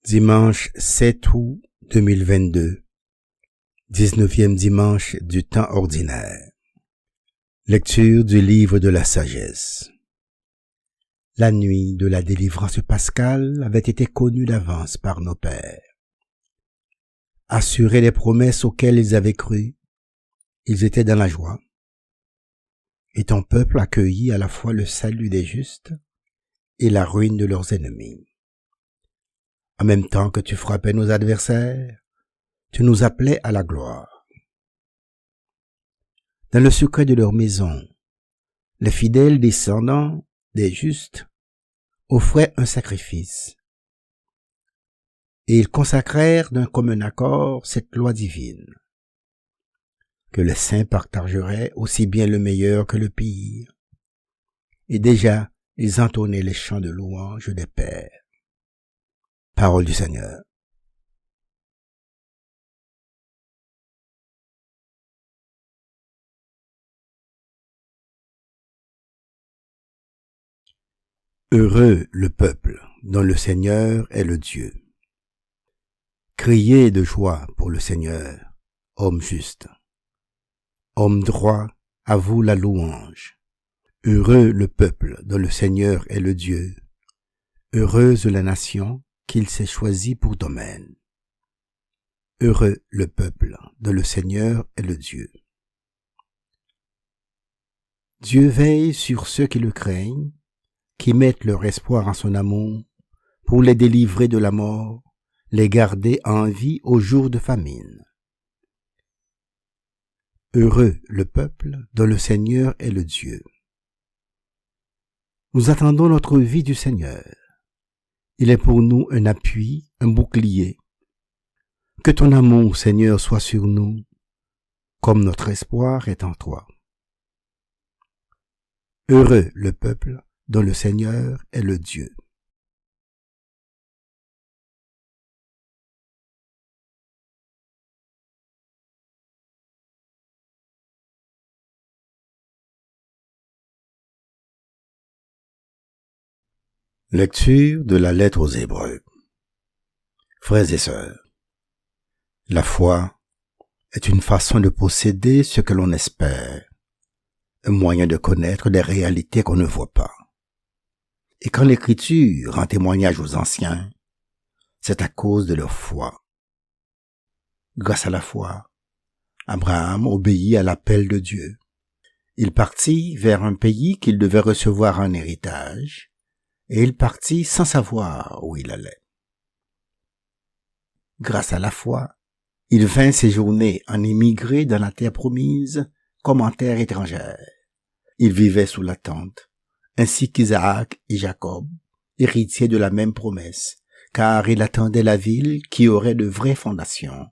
Dimanche 7 août 2022, 19e dimanche du temps ordinaire. Lecture du livre de la sagesse. La nuit de la délivrance pascale avait été connue d'avance par nos pères. Assurés des promesses auxquelles ils avaient cru, ils étaient dans la joie. Et ton peuple accueillit à la fois le salut des justes et la ruine de leurs ennemis. En même temps que tu frappais nos adversaires, tu nous appelais à la gloire. Dans le secret de leur maison, les fidèles descendants des justes offraient un sacrifice. Et ils consacrèrent d'un commun accord cette loi divine, que les saints partageraient aussi bien le meilleur que le pire. Et déjà, ils entonnaient les chants de louange des pères. Parole du Seigneur. Heureux le peuple dont le Seigneur est le Dieu. Criez de joie pour le Seigneur, homme juste. Homme droit, à vous la louange. Heureux le peuple dont le Seigneur est le Dieu. Heureuse la nation qu'il s'est choisie pour domaine. Heureux le peuple dont le Seigneur est le Dieu. Dieu veille sur ceux qui le craignent, qui mettent leur espoir en son amour, pour les délivrer de la mort, les garder en vie au jour de famine. Heureux le peuple dont le Seigneur est le Dieu. Nous attendons notre vie du Seigneur. Il est pour nous un appui, un bouclier. Que ton amour, Seigneur, soit sur nous, comme notre espoir est en toi. Heureux le peuple dont le Seigneur est le Dieu. Lecture de la lettre aux Hébreux. Frères et sœurs, la foi est une façon de posséder ce que l'on espère, un moyen de connaître des réalités qu'on ne voit pas. Et quand l'Écriture rend témoignage aux anciens, c'est à cause de leur foi. Grâce à la foi, Abraham obéit à l'appel de Dieu. Il partit vers un pays qu'il devait recevoir en héritage, et il partit sans savoir où il allait. Grâce à la foi, il vint séjourner en émigré dans la terre promise comme en terre étrangère. Il vivait sous l'attente, ainsi qu'Isaac et Jacob, héritiers de la même promesse, car il attendait la ville qui aurait de vraies fondations,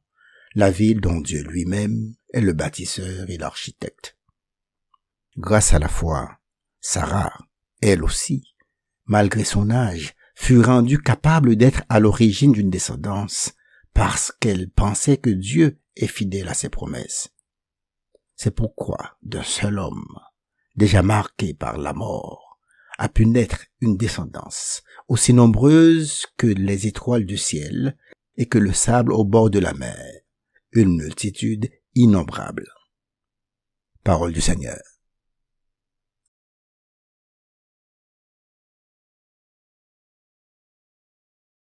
la ville dont Dieu lui-même est le bâtisseur et l'architecte. Grâce à la foi, Sarah, elle aussi, malgré son âge, fut rendue capable d'être à l'origine d'une descendance, parce qu'elle pensait que Dieu est fidèle à ses promesses. C'est pourquoi d'un seul homme, déjà marqué par la mort, a pu naître une descendance aussi nombreuse que les étoiles du ciel et que le sable au bord de la mer, une multitude innombrable. Parole du Seigneur.